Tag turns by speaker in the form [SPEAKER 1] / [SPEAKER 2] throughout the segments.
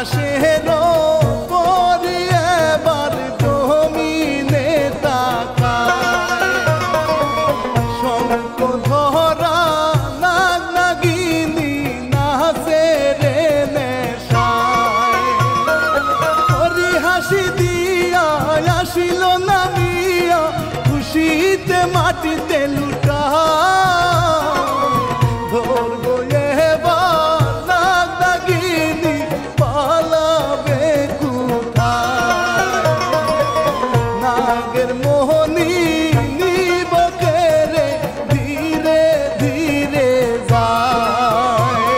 [SPEAKER 1] আকাশের ওপরে এবার জমিনে তাকায় শঙ্খ ধরা নাগ নাগিনী নাচে রে নেশায় হরি হাসি দিয়া আসিল নামিয়া খুশিতে মাটিতে লুটা ধরবো এবার নাগ নাগিনী পালাবে কোথায় নাগের মোহনী নিব কেড়ে ধীরে ধীরে যায়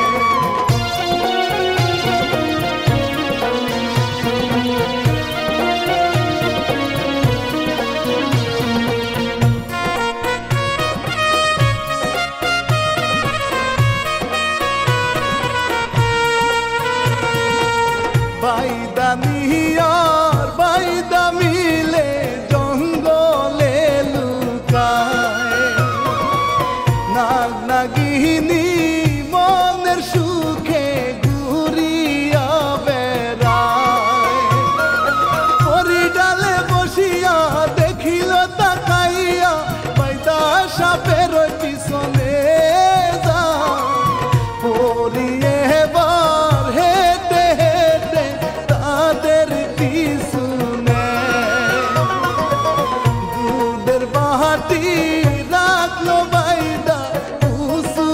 [SPEAKER 1] বাইদা মিয়ার বাইদা মিলে জঙ্গলে লুকায় নাগ নাগিনী মনের সুখে ঘুরিয়া বেড়ায় পরি ডালে বসিয়া দেখিল তাকাইয়া বাইদা সাপের পিছনে যায় পরি এবার হেঁটে হেঁটে তাদের পিছু নেয় দুধের বাটি রাখলো বাইদা উঁচু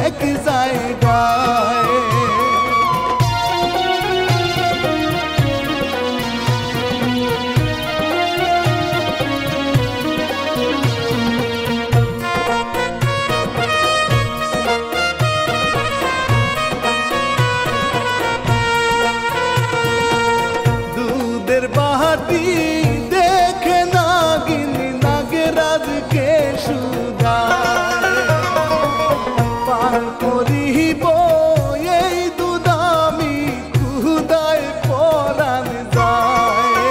[SPEAKER 1] এক জায়গায় দুধের বাটি দেখে নাগিনী নাগরাজকে সুধায় পান করিব এই দুধ আমি ক্ষুধায় পরাণ যায়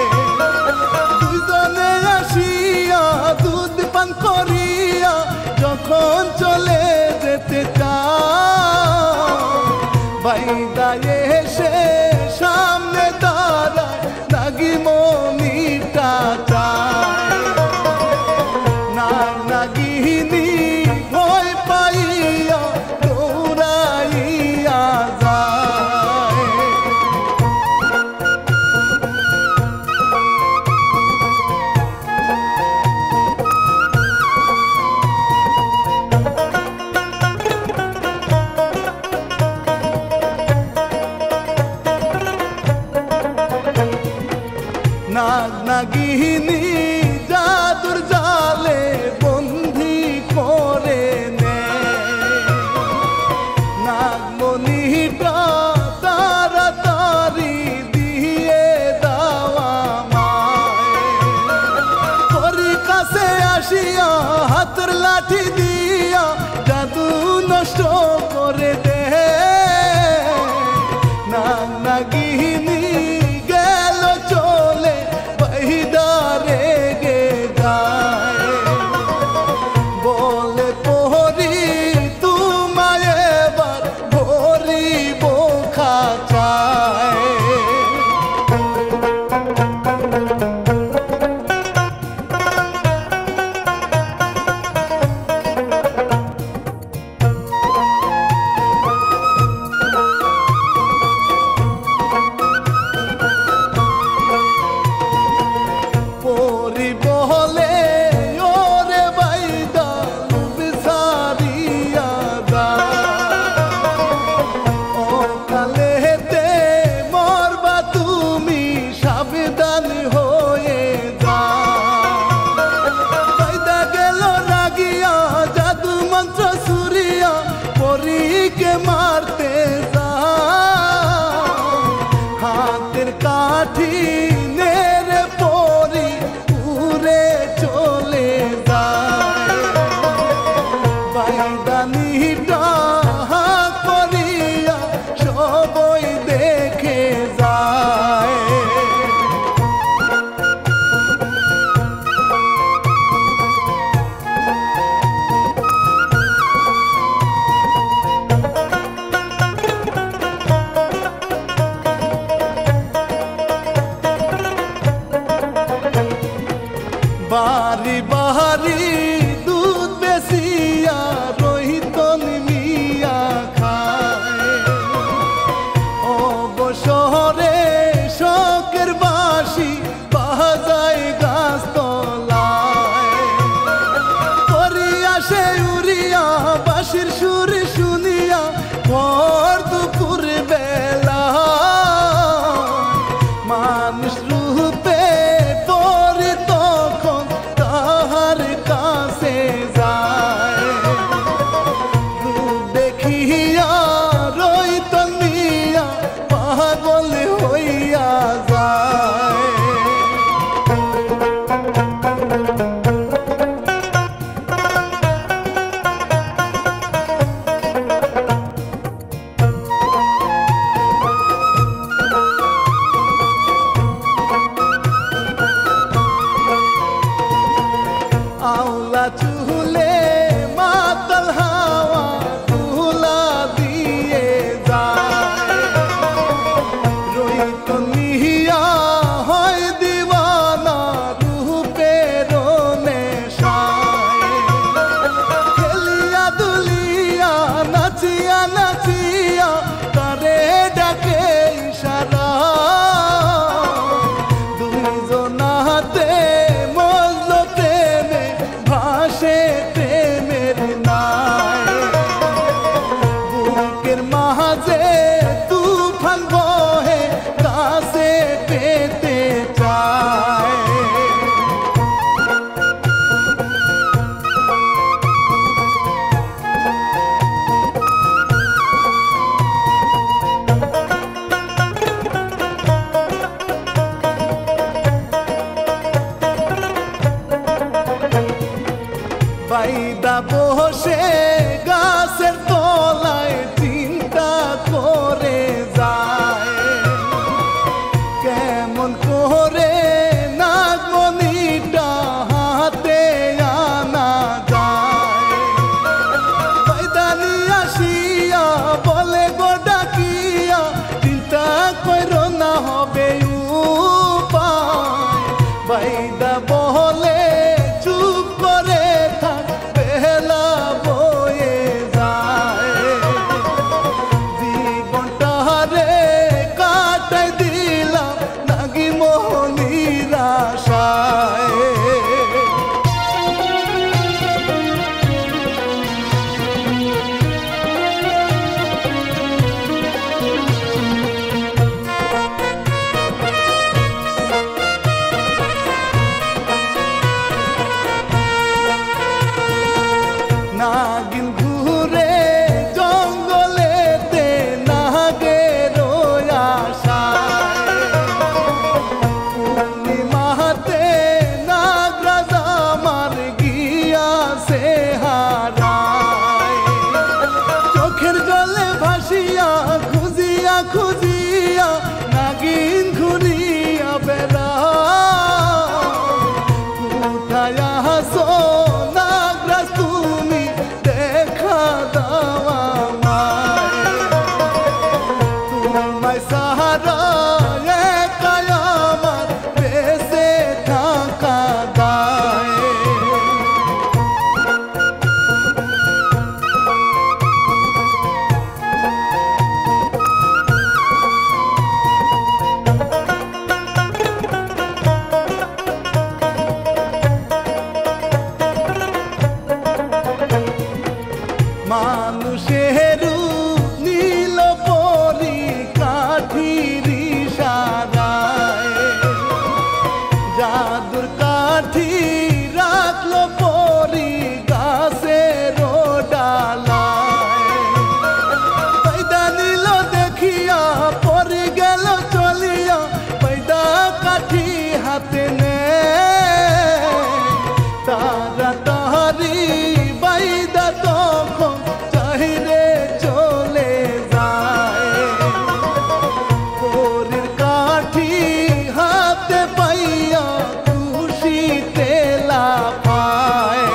[SPEAKER 1] দুজনে আসিয়া দুধ পান করিয়া যখন চলে যেতে চায় বাইদা এসে সামনে দাঁড়ায় নাগিমণিটা চায় নাগ নাগিনী ভয় পাইয়া দৌড়াইয়া যায় নাগ নাগিনী জাদুর জালে বন্দি করে নেয় নাগমণিটা তাড়াতাড়ি দিয়ে দেওয়া মায় পরি কাছে আসিয়া হাতের লাঠি দিয়া জাদু নষ্ট করে দে নাগ নাগিনী গেল চলে বাইদা রেগে যায় বলে পরি তোমায় এবার ভরিব খাঁচায় পরি বলে ওরে বাইদা বিসারিয়া অকালেতে মরবা তুমি সাবধান হয়ে যা বাইদা গেল রাগিয়া জাদু মন্ত্র সুরিয়া পরীকে মারতে যা হাতের কাঠি নেড়ে পরি উড়ে চলে যায় বাইদা নিটা করিয়া সবই দেখে যায় বসে গাছের তলায় চিন্তা করে যায় কেমন করে নাগমণিটা হাতে আনা যায়। বাইদানি আসিয়া বলে গো ডাকিয়া চিন্তা করো না হবে উপায়। বাইদা বলে চুপ করে থাক বেলা বয়ে যায় জীবনটা রে কাটাই দিলাম নাগি মোহনীর আশায়। নাগিন ঘুরে জঙ্গলেতে নাগের আশায় পূর্ণিমাতে নাগরাজ আমার গিয়াছে হারায়। চোখের জলে ভাসিয়া খুঁজিয়া খুঁজিয়া নাগিন ঘুরিয়া বেড়ায়। কোথায় আসো নাগরাজ তুমি দেখা দাও আমায়। তোমায় সাহারা একা আমার বেঁচে থাকা দায়। মানুষের নীল পরি কাঠির ইশারায় জাদুর কাঠি রাখলো পরি গাছের ডালায়। বাইদা নিল দেখিয়া পরি গেল চলিয়া বাইদা কাঠি হাতে নে তাড়াতাড়ি বাইদা তখন চাহিরে চলে যায়। পরীর কাঠি হাতে পাইয়া খুশিতে লাফায়।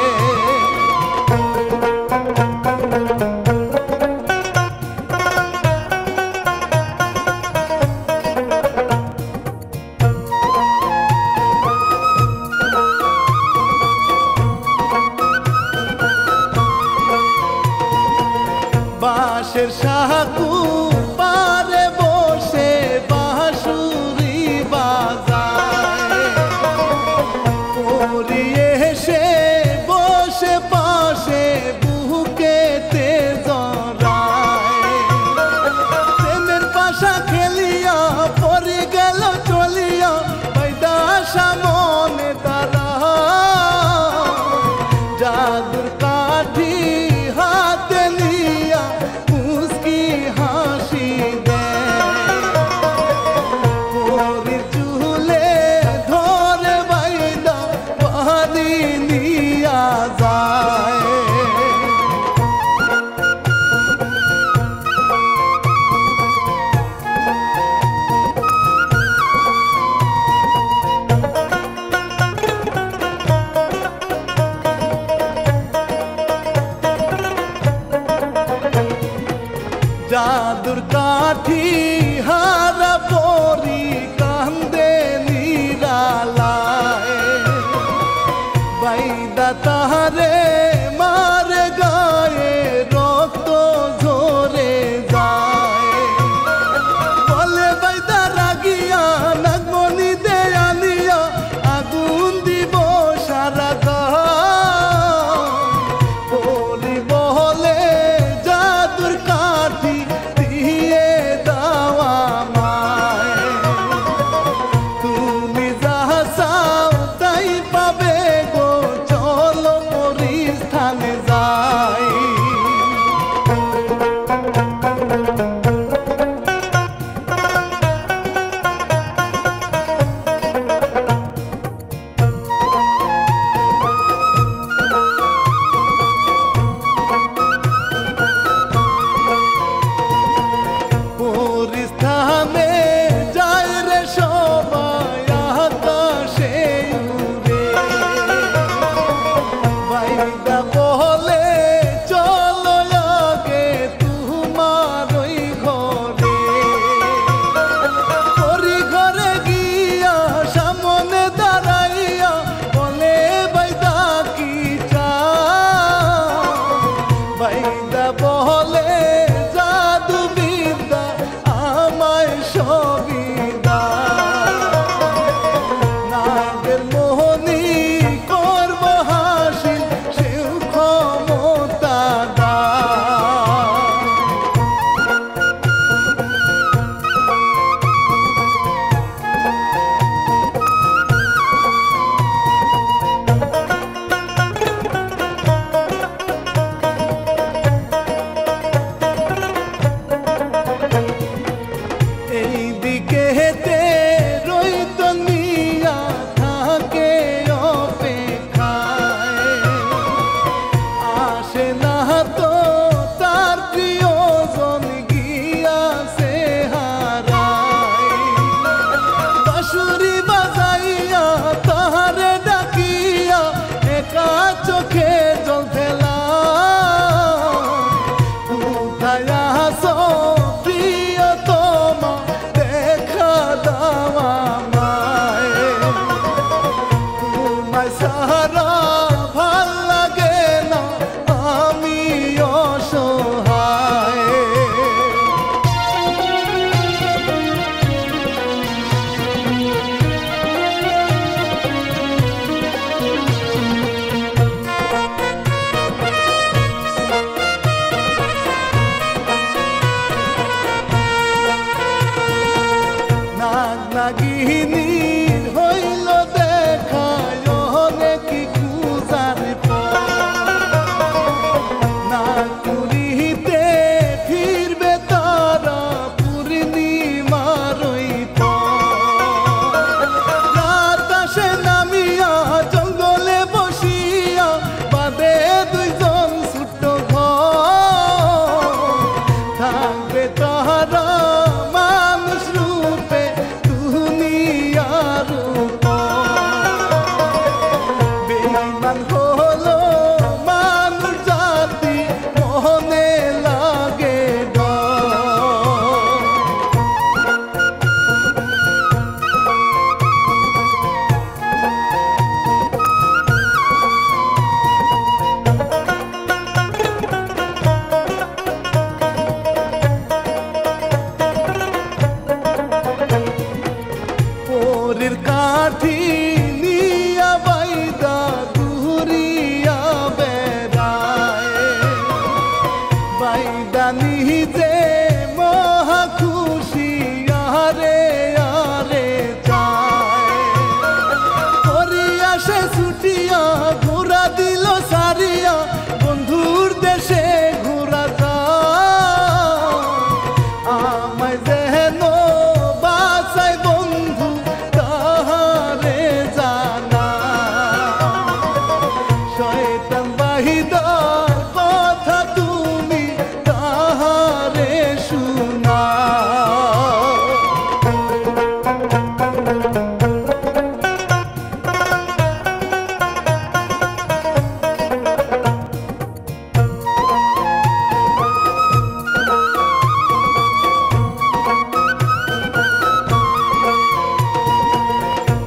[SPEAKER 1] বাঁশের সাকু পারে বসে বাঁশুরি বাজায়। পরি এসে বসে পাশে বুকেতে জড়ায়। প্রেমের পাশা খেলিয়া পরি গেল চলিয়া বাইদা সামনে দাঁড়ায়। জাদুর কাঠি হাতে নিয়া মুস্কি হাসি দেয়। পরির চুলে ধরে বাইদা বাড়ি নিয়া যায়। জাদুর কাঠি হারা পরি কান্দে নিরালায়। বাইদা তাহারে মারে গায়ে রক্ত ঝরে যায়। বলে বাইদা রাগিয়া নাগমণি দে আনিয়া আগুন দিব সারা গায়। পরি বলে জাদুর কাঠি দিয়ে দাও আমায়। বাইদা বলে জাদু বিদ্যা আমায় সবিদা নাগের মোহনী করব হাসিল সেও ক্ষমতা দা এইদিকে হেতে রইত নিয়া থাকে অপেক্ষায় আসে না তো তার প্রিয়জন গিয়াছে হারায় বাঁশুরি বাজাইয়া তাহারে ডাকিয়া একা চোখে জল ফেলা কোথায় আসো প্রিয়তমা দেখা দাও আমায় তোমায় সারা ভাল লাগে না আমি অসহায় নাগিনীর হইল দেখা অনেক খুঁজার না পুরীতে ফিরবে তারা পূর্ণিমার রাত আসে নামিয়া জঙ্গলে বসিয়া বাদে দুইজন ছোট্ট ঘর থাকবে তারা মানুষ রূপে দুনিয়ার বেঈমান হলো মানুষ জাতি মনে লাগে ডর পরের কাঠি নিয়া বাইদা ঘুরিয়া বেড়ায় বাইদা নিজে মহা খুশি আরে আরে যায় করিয়া সে ছুটিয়া ঘোরা দিল সারিয়া বন্ধুর দেশে ঘোরা যায় আমায় যেন বাঁচাই বন্ধু তাহারে জানা শয়তান বাহিদার কথা তুমি তাহারে শুনা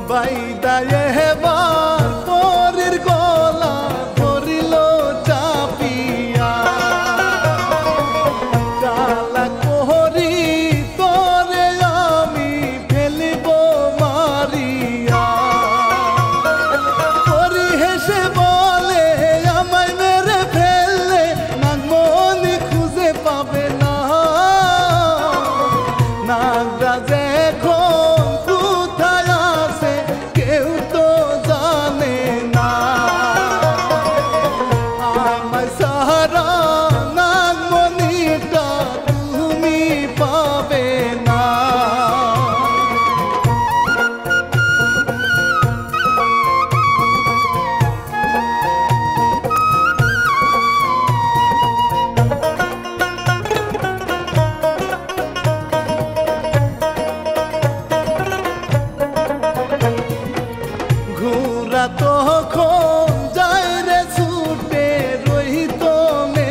[SPEAKER 1] বাইদা এবার পরের গলা ধরিল চাপিয়া কালা কোহরি তোরে আমি ফেলিব মারিয়া করি হেসে বলে আমায় মেরে ফেললে নাগমণি খুঁজে পাবে না নাগরাজ এখন কোথায় আছে কেউ তো জানে না আমায় সারা নাগমণিটা তুমি পাবে না ঘোরা তখন যায় রে ছুটে রহিত মে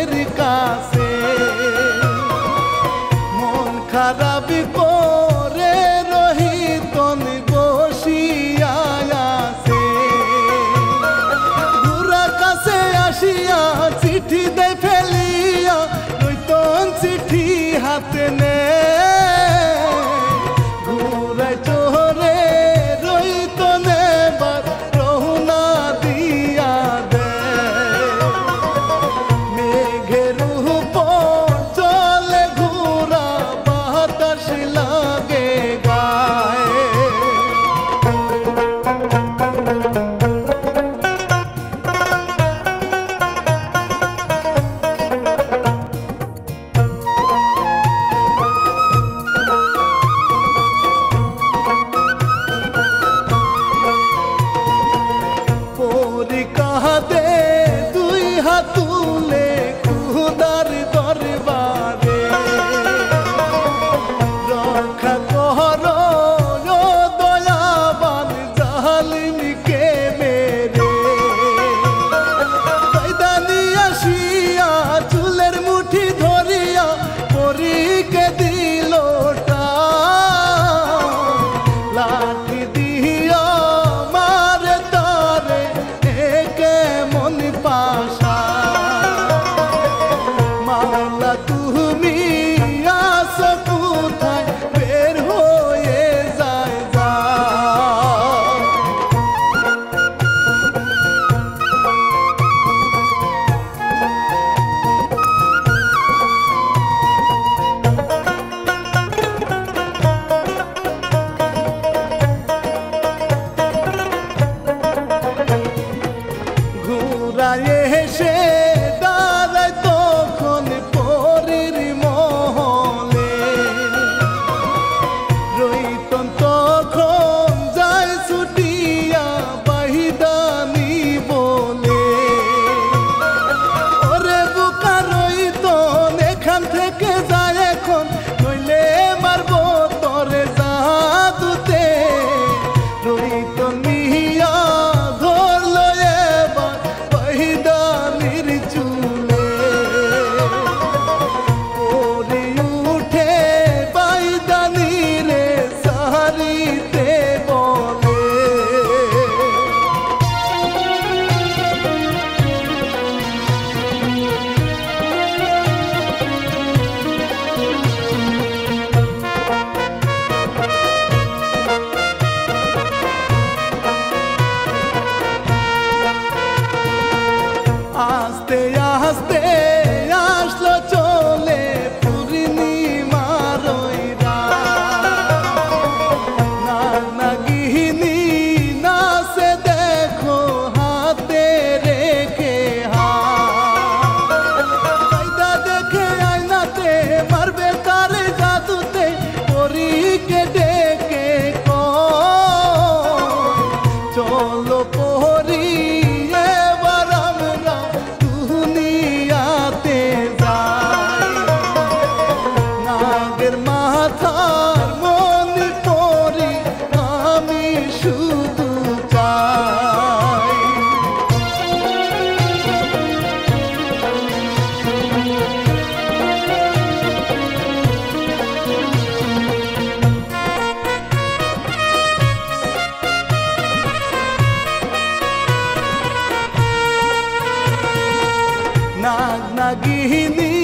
[SPEAKER 1] নাগিনী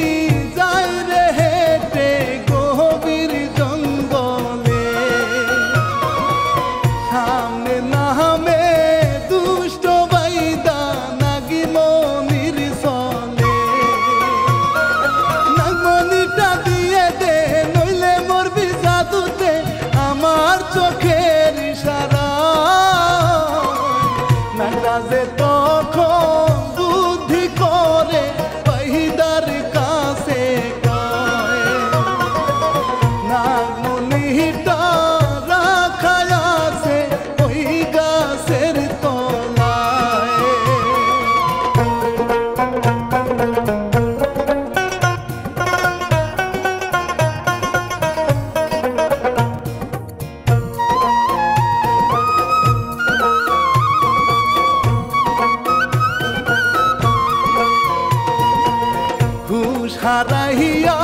[SPEAKER 1] যায় রে হেঁটে গভীর জঙ্গলে, সামনে নামে দুষ্ট বাইদা নাগি মনির চলে। নাগমণিটা দিয়ে দে নইলে মরবি জাদুতে আমার চোখের ইশারা। নাগরাজে তখন বুদ্ধি করে বাইদার কাছে কয়, নাগমণিটা রাখা আছে ওই গাছের তলায়। হুশ হারাইয়া